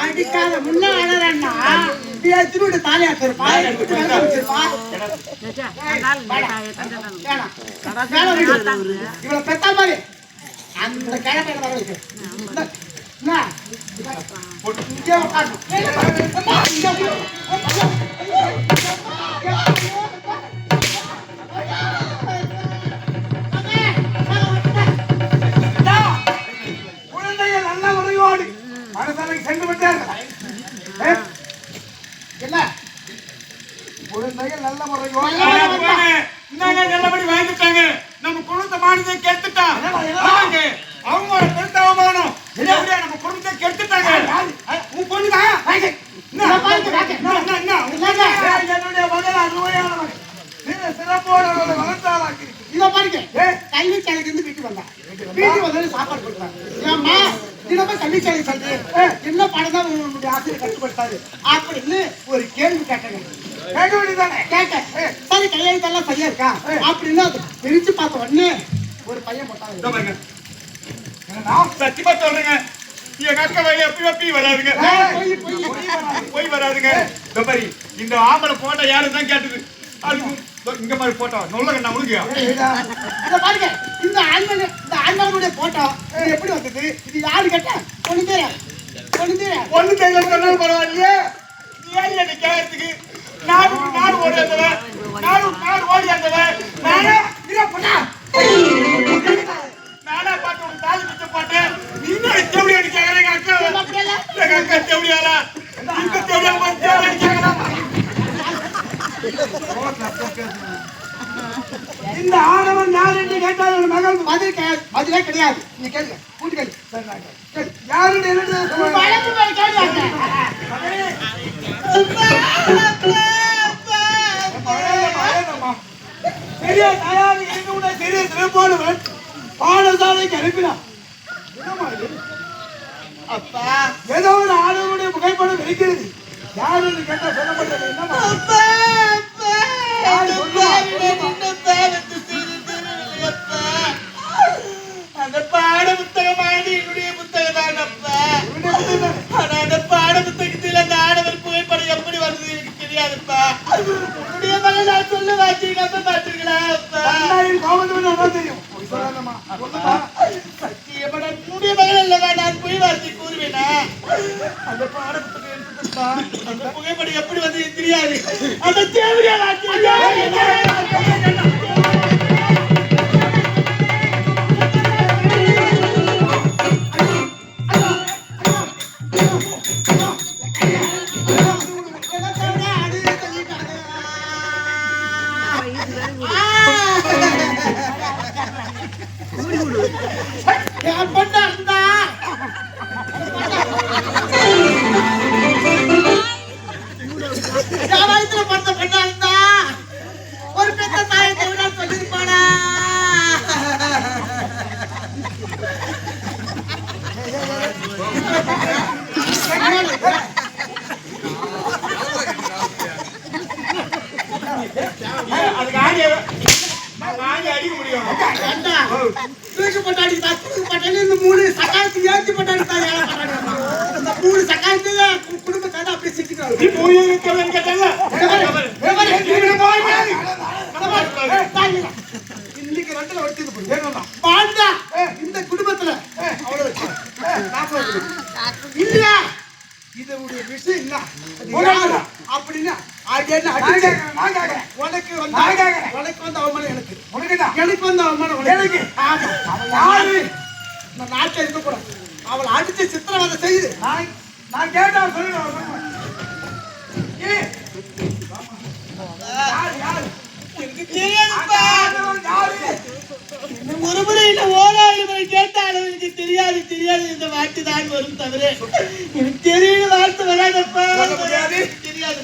அடிக்காத முன்ன அழறா திருவிட்டு தாலியா இருப்பா இவ்வளவு பெத்தா மாதிரி அந்த கிழமை குழந்தைகள் நல்ல உரையோடு மனசனைக்கு சென்று விட்டார்கள். என்ன குழந்தைகள் நல்ல முறையோடு நல்லபடி வாழ்ந்துட்டாங்க. நம்ம குடும்பத்தை மானத்தை கெடுத்துட்டான். அவங்க பெருத்த அவமானம் நம்ம குடும்பத்தை கெடுத்துட்டாங்க. உன் பொண்ணுதான் என்னுடைய மகள் அருமையானவன் சிறப்போட வளர்த்தாளாக்கி இதை பாருங்க. கல்வி சாலைக்கு இருந்து வீட்டு வந்தா வீட்டு வந்து சாப்பாடு கொடுத்தாங்க. ஏம்மா தினமும் கல்வி சாலை சொல்றேன் என்ன பாடம் தான் உன்னுடைய ஆசிரியர் கட்டுப்படுத்தாரு அப்படின்னு ஒரு கேள்வி கேட்டேன். கேட்க வேண்டியதானே கேட்க சரி கையெழுத்தெல்லாம் சரியா இருக்கா அப்படின்னு பிரிச்சு பார்த்த உடனே ஒரு பையன் போட்டாங்க. சத்தியமா சொல்றேங்க எங்க அக்கா வழி அப்படி வராதுங்க போய் வராதுங்க. இந்த ஆம்பளை போட்டோ யாருதான் கேட்டது இங்க மாதிரி போட்டோ நல்ல நான் உழுகியா பாருங்க. இந்த ஆண்மனுடைய போட்டோ எப்படி வந்தது? இது யாரு கேட்டா ஒண்ணு தெரியல சொன்னாலும் பரவாயில்லையே. ஏன் என்ன கேட்கறதுக்கு நாடு ஓடி வந்தவன் நாடு ஓடி வந்தவன் நானா பார்த்து ஒரு தாலி பிச்சை போட்டேன். நீங்க தேவடி அடி கேட்கறீங்க அக்கா எங்க அக்கா தேவடியாரா இந்த தேவடியா இந்த ஆடவன் யார் என்று கேட்டால் ஒரு மகள் பதிலே கிடையாது. நீ கேளுங்க கூட்டு கேளு யாரு பெரிய தயாரி பெரிய சிறப்பானவன் பாடசாலைக்கு அனுப்பினான். அப்பா ஏதோ ஒரு ஆடவனுடைய புகைப்படம் இருக்கிறது. யாரு கேட்டா சொல்லப்பட்டது என்னமா அந்த பாட புத்தகமான என்னுடைய புத்தகம் தானப்பா. ஆனா அந்த பாட புத்தகத்தில் அந்த ஆடவர் புகைப்படம் எப்படி வருது எனக்கு தெரியாதுப்பா. உன்னுடைய மகள் நான் சொல்ல வாசி நம்ப மாட்டீங்களா? சத்தியப்பட உன்னுடைய மகள் அல்லவா நான் போய் வாசி கூறுவேனா? அந்த பாட புத்தகம் எடுத்துப்பா. அந்த புகைப்படம் எப்படி வந்து தெரியாது. அந்த தேவையா அடிக்க முடியும். தூக்கி போட்டு அடிக்க இந்த 3 சக்காயத்துக்கு ஏற்றி போட்டு அடித்தாங்க. இந்த 3 சக்காயத்துல குடும்பத்தால அப்படியே சிக்கிட்டாங்க. இன்னைக்கு 2ல வச்சு இந்த குடும்பத்துல அவ்வளவு இல்லையா? இதனுடைய விஷயம் என்ன அப்படின்னா உனக்கு வந்து அவமானம் எனக்கு வந்து அவமானம் எனக்கு. நாட்டில் இருக்கக்கூடாது. அவளை அடிச்சு சித்திரவதை செய்யுது. நான் கேட்டா சொல்லுவேன். ஒருமுறை இல்ல 1000 முறை கேட்டாலும் எனக்கு தெரியாது இந்த வார்த்தை தான் வரும் தவிர எனக்கு தெரியும் வார்த்தை வராதப்பா. தெரியாது